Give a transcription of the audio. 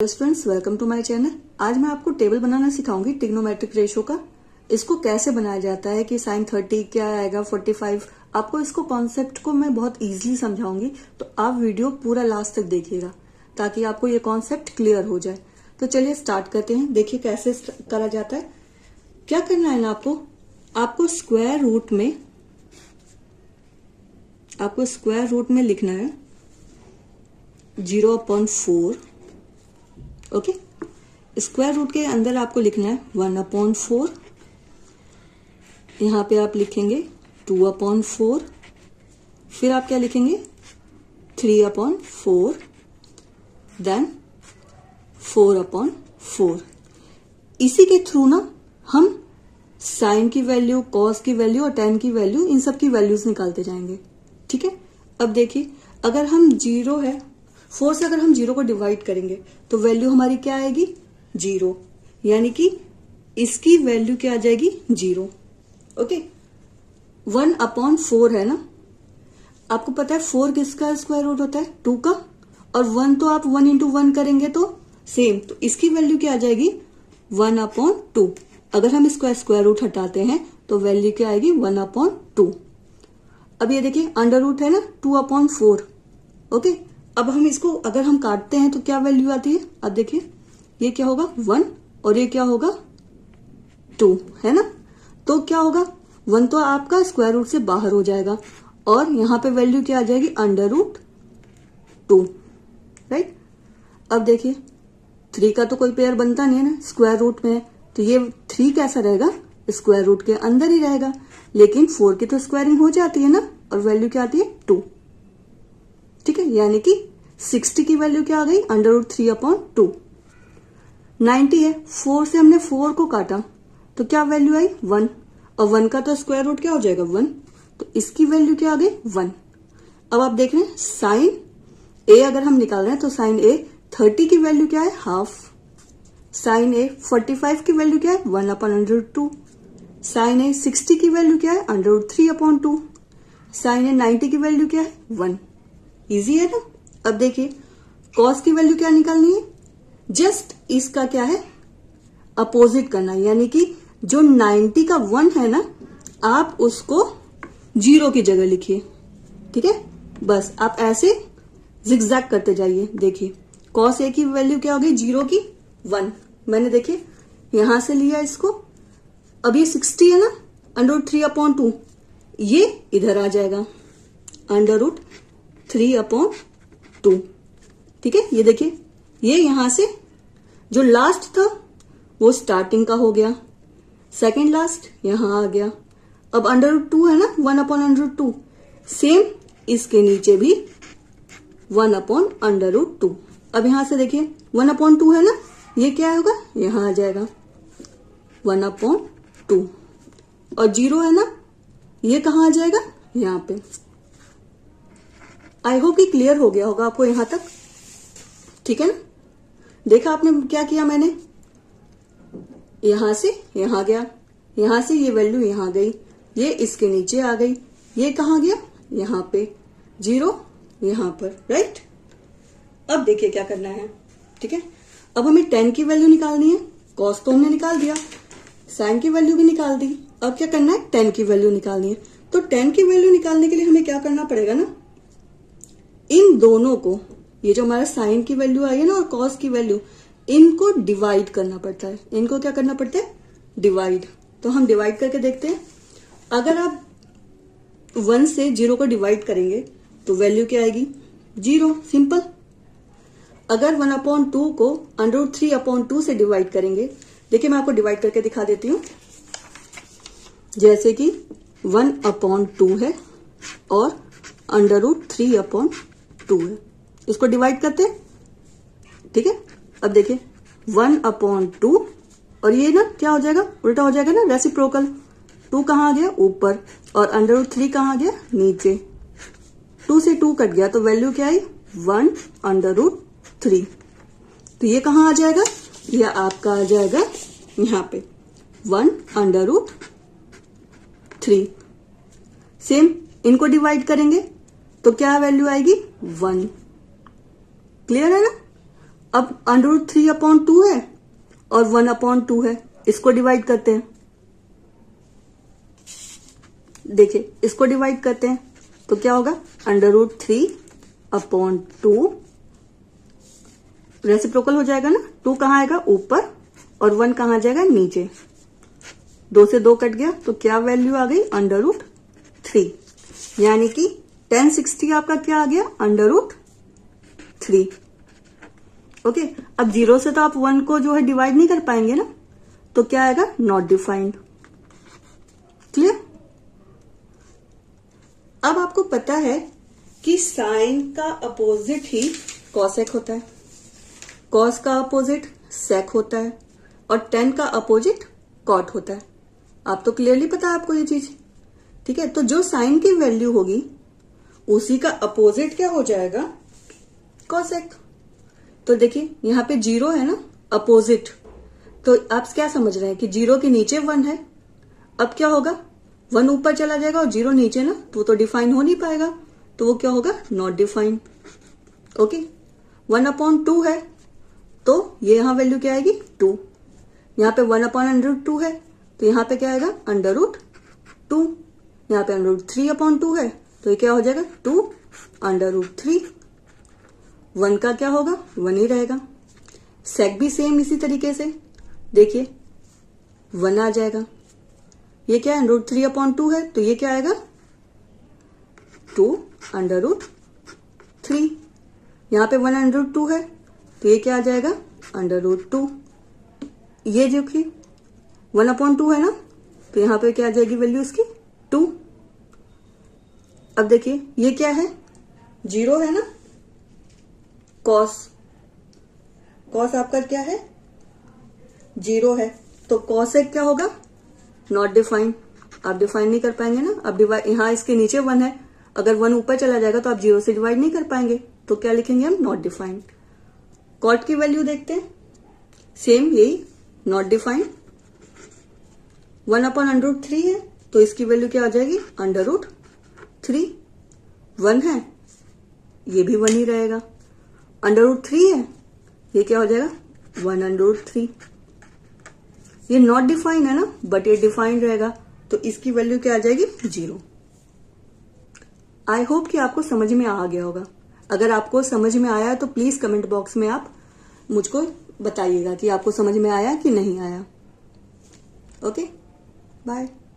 Friends, welcome to my channel. आज मैं आपको टेबल बनाना सिखाऊंगी ट्रिग्नोमेट्रिक रेशो का। इसको कैसे बनाया जाता है कि साइन 30 क्या आएगा 45। आपको इसको कॉन्सेप्ट को मैं बहुत इजीली समझाऊंगी, तो आप वीडियो पूरा लास्ट तक देखिएगा ताकि आपको ये कॉन्सेप्ट क्लियर हो जाए। तो चलिए स्टार्ट करते हैं। देखिए कैसे करा जाता है। क्या करना है ना, आपको स्क्वायर रूट में लिखना है 0/4। ओके, स्क्वायर रूट के अंदर आपको लिखना है 1/4। यहां पे आप लिखेंगे 2/4। फिर आप क्या लिखेंगे 3/4, देन 4/4। इसी के थ्रू ना हम साइन की वैल्यू, कॉस की वैल्यू और टेन की वैल्यू, इन सब की वैल्यूज निकालते जाएंगे। ठीक है। अब देखिए, अगर हम 4 से अगर हम 0 को डिवाइड करेंगे तो वैल्यू हमारी क्या आएगी 0, यानी कि इसकी वैल्यू क्या आ जाएगी 0। ओके, 1/4 है ना। आपको पता है 4 किसका स्क्वायर रूट होता है 2 का, और 1 तो आप 1 into 1 करेंगे तो सेम, तो इसकी वैल्यू क्या आ जाएगी 1/2। अगर हम इसको स्क्वायर रूट हटाते हैं तो वैल्यू क्या आएगी 1/2। अब ये देखिए अंडर रूट है ना 2/4। ओके, अब हम इसको अगर हम काटते हैं तो क्या वैल्यू आती है। अब देखिए ये क्या होगा 1 और ये क्या होगा 2, है ना। तो क्या होगा 1 तो आपका स्क्वायर रूट से बाहर हो जाएगा और यहां पे वैल्यू क्या आ जाएगी √2, राइट। अब देखिए 3 का तो कोई पेयर बनता नहीं है ना, स्क्वायर रूट में है, तो ये 3 कैसा रहेगा स्क्वायर रूट के अंदर ही रहेगा। लेकिन 4 की तो स्क्वायरिंग हो जाती है ना, और वैल्यू क्या आती है 2। ठीक है, यानी कि 60 की वैल्यू क्या आ गई √3/2। 90 है, 4 से हमने 4 को काटा तो क्या वैल्यू आई 1, और 1 का तो स्क्वायर रूट क्या हो जाएगा 1, तो इसकी वैल्यू क्या आ गई 1। अब आप देख रहे हैं साइन ए अगर हम निकाल रहे हैं तो साइन ए 30 की वैल्यू क्या है हाफ, साइन ए 45 की वैल्यू क्या है 1/√2, साइन ए 60 की वैल्यू क्या है √3/2, साइन ए 90 की वैल्यू क्या है 1। इजी है ना। अब देखिए कॉस की वैल्यू क्या निकालनी है, जस्ट इसका क्या है अपोजिट करना है, यानी कि जो 90 का 1 है ना, आप उसको 0 की जगह लिखिए। ठीक है, बस आप ऐसे जिगजैग करते जाइए। देखिए कॉस ए की वैल्यू क्या हो गई 0 की 1, मैंने देखिए यहां से लिया इसको। अब ये 60 है ना √3/2, ये इधर आ जाएगा √3/2। ठीक है, ये देखिए ये यहां से जो लास्ट था वो स्टार्टिंग का हो गया, सेकंड लास्ट यहां आ गया। अब √2 है ना 1/√2, सेम इसके नीचे भी 1/√2। अब यहां से देखिए 1/2 है ना, ये क्या होगा यहां आ जाएगा 1/2, और 0 है ना ये कहां आ जाएगा यहां पे। आई होप कि क्लियर हो गया होगा आपको यहां तक। ठीक है ना, देखा आपने क्या किया, मैंने यहां से यहां गया, यहां से ये वैल्यू यहां गई, ये इसके नीचे आ गई, ये कहां गया यहां पे 0 यहां पर, राइट। अब देखिए क्या करना है। ठीक है, अब हमें 10 की वैल्यू निकालनी है। कॉस तो हमने निकाल दिया, साइन की वैल्यू भी निकाल दी, अब क्या करना है 10 की वैल्यू निकालनी है। तो 10 की वैल्यू निकालने के लिए हमें क्या करना पड़ेगा ना, इन दोनों को, ये जो हमारा साइन की वैल्यू आई है ना और कॉस की वैल्यू, इनको डिवाइड करना पड़ता है। इनको क्या करना पड़ता है डिवाइड। तो हम डिवाइड करके देखते हैं। अगर आप 1 से 0 को डिवाइड करेंगे तो वैल्यू क्या आएगी 0, सिंपल। अगर 1/2 को √3/2 से डिवाइड करेंगे, देखिए मैं आपको डिवाइड करके दिखा देती हूं। जैसे कि 1/2 है और √3/2 है, इसको डिवाइड करते हैं। ठीक है, अब देखिए 1/2 और ये ना क्या हो जाएगा उल्टा हो जाएगा ना, रेसिप्रोकल। 2 कहां आ गया ऊपर और √3 कहां आ गया नीचे, 2 से 2 कट गया तो वैल्यू क्या आई 1/3। तो ये कहां आ जाएगा, ये आपका आ जाएगा यहां पे 1/3। सेम इनको डिवाइड करेंगे तो क्या वैल्यू आएगी 1। क्लियर है ना। अब √3/2 है और 1/2 है, इसको डिवाइड करते हैं। देखिए इसको डिवाइड करते हैं तो क्या होगा, √3/2 रेसिप्रोकल हो जाएगा ना, 2 कहाँ आएगा ऊपर और 1 कहाँ जाएगा नीचे, 2 से 2 कट गया तो क्या वैल्यू आ गई, √3, यानी कि 1060 आपका क्या आ गया, √3। ओके, अब 0 से तो आप 1 को जो है डिवाइड नहीं कर पाएंगे ना, तो क्या आएगा, नॉट डिफाइंड। क्लियर। अब आपको पता है कि साइन का अपोजिट ही कॉसेक होता है, कॉस का अपोजिट सेक होता है और टेन का अपोजिट कॉट होता है। आप तो क्लियरली पता है आपको ये चीज, ठीक है। तो जो साइन की वैल्यू होगी उसी का अपोजिट क्या हो जाएगा, कॉसेक। तो देखिए यहां पे 0 है ना, अपोजिट, तो आप क्या समझ रहे हैं कि 0 के नीचे 1 है। अब क्या होगा, 1 ऊपर चला जाएगा और 0 नीचे ना, तो डिफाइन हो नहीं पाएगा, तो वो क्या होगा, नॉट डिफाइंड। ओके, 1/2 है तो ये यहां वैल्यू क्या आएगी, 2। यहां पे 1/√2 है तो यहां पे क्या आएगा, √2। यहां पे √3/2 है तो ये क्या हो जाएगा, 2√3। 1 का क्या होगा, 1 ही रहेगा। सेक भी सेम इसी तरीके से, देखिए 1 आ जाएगा। ये क्या है, √3/2 है तो ये क्या आएगा, 2√3। यहां पे 1/2 है तो ये क्या आ जाएगा, √2। ये जो कि 1/2 है ना, तो यहां पे क्या आ जाएगी वैल्यू इसकी, 2। अब देखिए ये क्या है, 0 है ना, कॉस, कॉस आपका क्या है, 0 है, तो कॉसेक क्या होगा, नॉट डिफाइंड। आप डिफाइन नहीं कर पाएंगे ना। अब डिवाइड, यहां इसके नीचे 1 है, अगर 1 ऊपर चला जाएगा तो आप 0 से डिवाइड नहीं कर पाएंगे, तो क्या लिखेंगे हम, नॉट डिफाइंड। कॉट की वैल्यू देखते हैं, सेम यही, नॉट डिफाइंड। 1/√3 है तो इसकी वैल्यू क्या आ जाएगी, √3। 1 है, ये भी 1 ही रहेगा। √3 है, ये क्या हो जाएगा, 1/3। ये नॉट डिफाइंड है ना, बट ये डिफाइंड रहेगा, तो इसकी वैल्यू क्या आ जाएगी, 0। आई होप कि आपको समझ में आ गया होगा। अगर आपको समझ में आया तो प्लीज कमेंट बॉक्स में आप मुझको बताइएगा कि आपको समझ में आया कि नहीं आया। Okay, bye.